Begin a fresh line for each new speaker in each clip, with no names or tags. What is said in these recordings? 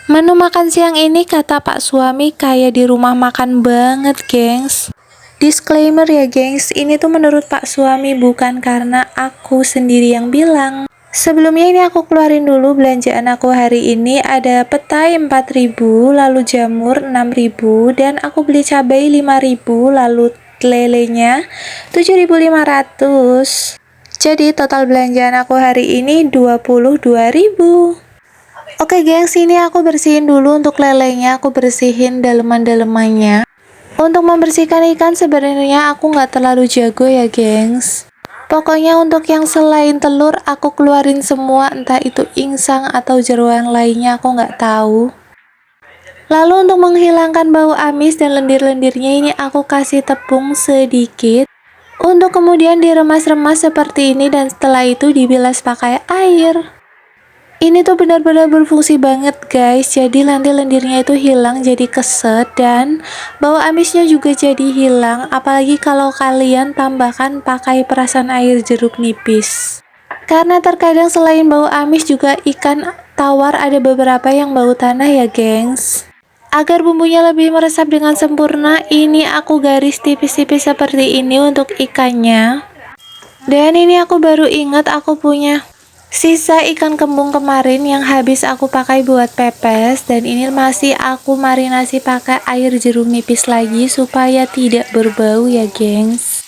Menu makan siang ini kata Pak suami kayak di rumah makan banget, gengs. Disclaimer ya, gengs, ini tuh menurut Pak suami bukan karena aku sendiri yang bilang. Sebelumnya ini aku keluarin dulu belanjaan aku hari ini. Ada petai 4.000, lalu jamur 6.000, dan aku beli cabai 5.000, lalu lelenya 7.500. Jadi total belanjaan aku hari ini 22.000. Oke gengs, ini aku bersihin dulu untuk lelenya, aku bersihin daleman-dalemannya. Untuk membersihkan ikan sebenarnya aku nggak terlalu jago ya gengs. Pokoknya untuk yang selain telur aku keluarin semua, entah itu insang atau jeroan lainnya aku nggak tahu. Lalu untuk menghilangkan bau amis dan lendir-lendirnya ini aku kasih tepung sedikit. Untuk kemudian diremas-remas seperti ini dan setelah itu dibilas pakai air. Ini tuh benar-benar berfungsi banget guys, jadi lendir-lendirnya itu hilang jadi keset dan bau amisnya juga jadi hilang, apalagi kalau kalian tambahkan pakai perasan air jeruk nipis. Karena terkadang selain bau amis juga ikan tawar ada beberapa yang bau tanah ya gengs. Agar bumbunya lebih meresap dengan sempurna, ini aku garis tipis-tipis seperti ini untuk ikannya. Dan ini aku baru ingat aku punya sisa ikan kembung kemarin yang habis aku pakai buat pepes, dan ini masih aku marinasi pakai air jeruk nipis lagi supaya tidak berbau ya gengs.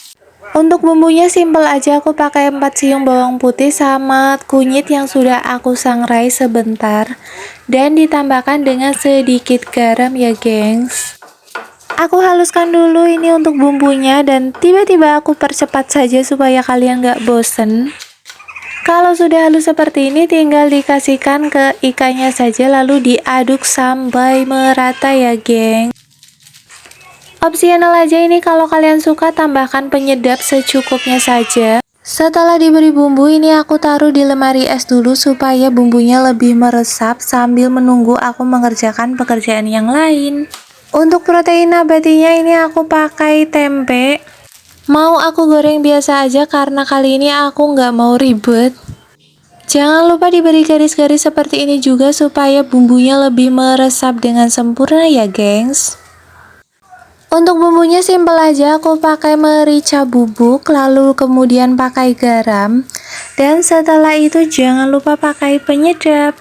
Untuk bumbunya simple aja, aku pakai 4 siung bawang putih sama kunyit yang sudah aku sangrai sebentar dan ditambahkan dengan sedikit garam ya gengs. Aku haluskan dulu ini untuk bumbunya dan tiba-tiba aku percepat saja supaya kalian gak bosen. Kalau sudah halus seperti ini tinggal dikasihkan ke ikannya saja lalu diaduk sampai merata ya geng. Opsional aja ini, kalau kalian suka tambahkan penyedap secukupnya saja. Setelah diberi bumbu ini aku taruh di lemari es dulu supaya bumbunya lebih meresap sambil menunggu aku mengerjakan pekerjaan yang lain. Untuk protein nabatinya ini aku pakai tempe. Mau aku goreng biasa aja karena kali ini aku nggak mau ribet. Jangan lupa diberi garis-garis seperti ini juga supaya bumbunya lebih meresap dengan sempurna ya gengs. Untuk bumbunya simpel aja, aku pakai merica bubuk, lalu kemudian pakai garam. Dan setelah itu jangan lupa pakai penyedap.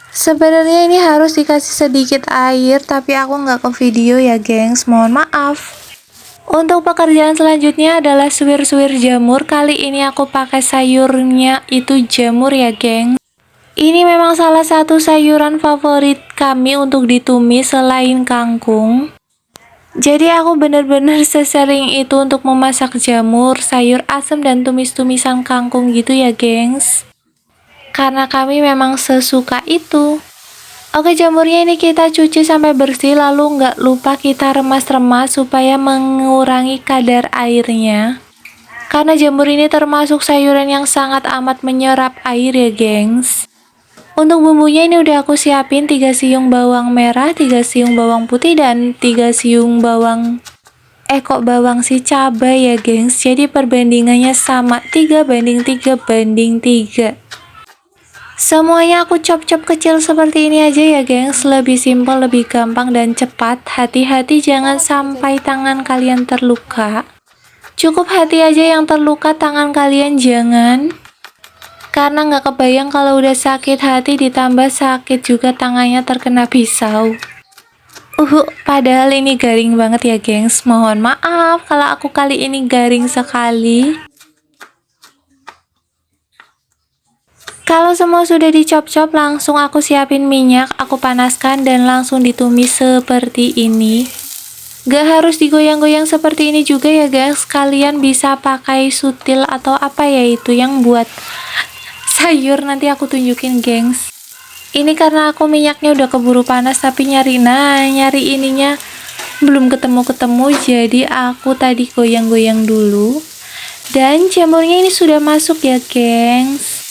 Sebenarnya ini harus dikasih sedikit air, tapi aku nggak ke video ya gengs, mohon maaf. Untuk pekerjaan selanjutnya adalah suwir-suwir jamur. Kali ini aku pakai sayurnya itu jamur ya geng. Ini memang salah satu sayuran favorit kami untuk ditumis selain kangkung. Jadi aku bener-bener sesering itu untuk memasak jamur, sayur asem dan tumis-tumisan kangkung gitu ya gengs. Karena kami memang sesuka itu. Oke, jamurnya ini kita cuci sampai bersih, lalu nggak lupa kita remas-remas supaya mengurangi kadar airnya. Karena jamur ini termasuk sayuran yang sangat amat menyerap air ya gengs. Untuk bumbunya ini udah aku siapin 3 siung bawang merah, 3 siung bawang putih, dan 3 siung bawang si cabai ya gengs. Jadi perbandingannya sama 3:3:3. Semuanya aku chop-chop kecil seperti ini aja ya gengs, lebih simpel, lebih gampang dan cepat. Hati-hati jangan sampai tangan kalian terluka. Cukup hati aja yang terluka, tangan kalian jangan. Karena nggak kebayang kalau udah sakit hati ditambah sakit juga tangannya terkena pisau. Padahal ini garing banget ya gengs. Mohon maaf kalau aku kali ini garing sekali. Kalau semua sudah dicop-cop, langsung aku siapin minyak, aku panaskan dan langsung ditumis seperti ini. Gak harus digoyang-goyang seperti ini juga ya guys, kalian bisa pakai sutil atau apa ya itu yang buat sayur, nanti aku tunjukin gengs. Ini karena aku minyaknya udah keburu panas tapi nyari ininya belum ketemu-ketemu, jadi aku tadi goyang-goyang dulu. Dan jamurnya ini sudah masuk ya gengs.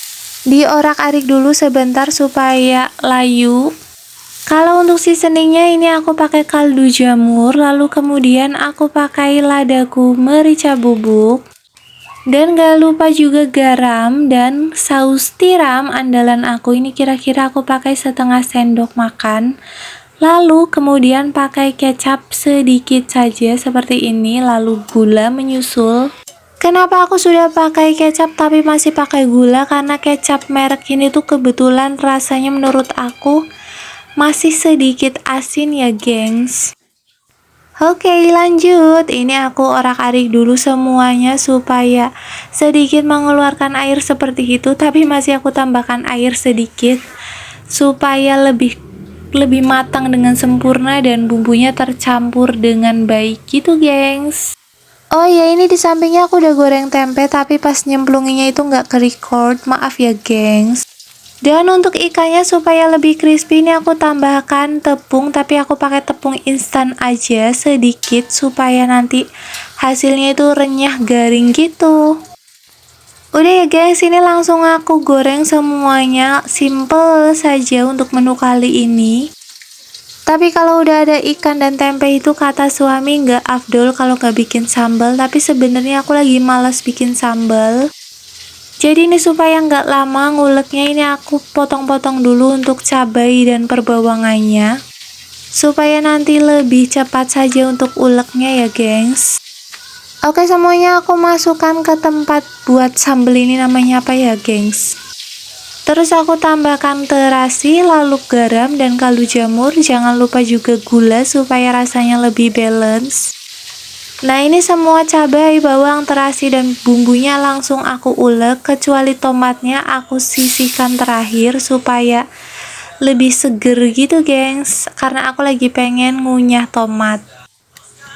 Diorak-arik dulu sebentar supaya layu. Kalau untuk seasoningnya ini aku pakai kaldu jamur, lalu kemudian aku pakai ladaku merica bubuk. Dan gak lupa juga garam dan saus tiram andalan aku. Ini kira-kira aku pakai setengah sendok makan. Lalu kemudian pakai kecap sedikit saja seperti ini. Lalu gula menyusul. Kenapa aku sudah pakai kecap tapi masih pakai gula? Karena kecap merek ini tuh kebetulan rasanya menurut aku masih sedikit asin ya gengs. Oke lanjut, ini aku orak-arik dulu semuanya supaya sedikit mengeluarkan air seperti itu, tapi masih aku tambahkan air sedikit supaya lebih matang dengan sempurna dan bumbunya tercampur dengan baik gitu gengs. Oh ya, ini di sampingnya aku udah goreng tempe tapi pas nyemplunginya itu nggak ke record, maaf ya gengs. Dan untuk ikannya supaya lebih crispy ini aku tambahkan tepung, tapi aku pakai tepung instan aja sedikit supaya nanti hasilnya itu renyah garing gitu. Udah ya guys, ini langsung aku goreng semuanya, simple saja untuk menu kali ini. Tapi kalau udah ada ikan dan tempe itu kata suami nggak afdol kalau nggak bikin sambal, tapi sebenarnya aku lagi malas bikin sambal. Jadi ini supaya nggak lama nguleknya, ini aku potong-potong dulu untuk cabai dan perbawangannya supaya nanti lebih cepat saja untuk uleknya ya gengs. Oke, semuanya aku masukkan ke tempat buat sambal ini, namanya apa ya gengs. Terus aku tambahkan terasi, lalu garam dan kaldu jamur. Jangan lupa juga gula supaya rasanya lebih balance. Nah ini semua cabai, bawang, terasi, dan bumbunya langsung aku ulek, kecuali tomatnya aku sisihkan terakhir supaya lebih seger gitu gengs, karena aku lagi pengen ngunyah tomat.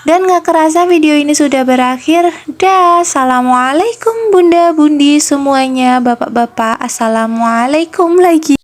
Dan gak kerasa video ini sudah berakhir. Dah, assalamualaikum bunda bundi semuanya, bapak-bapak, assalamualaikum lagi.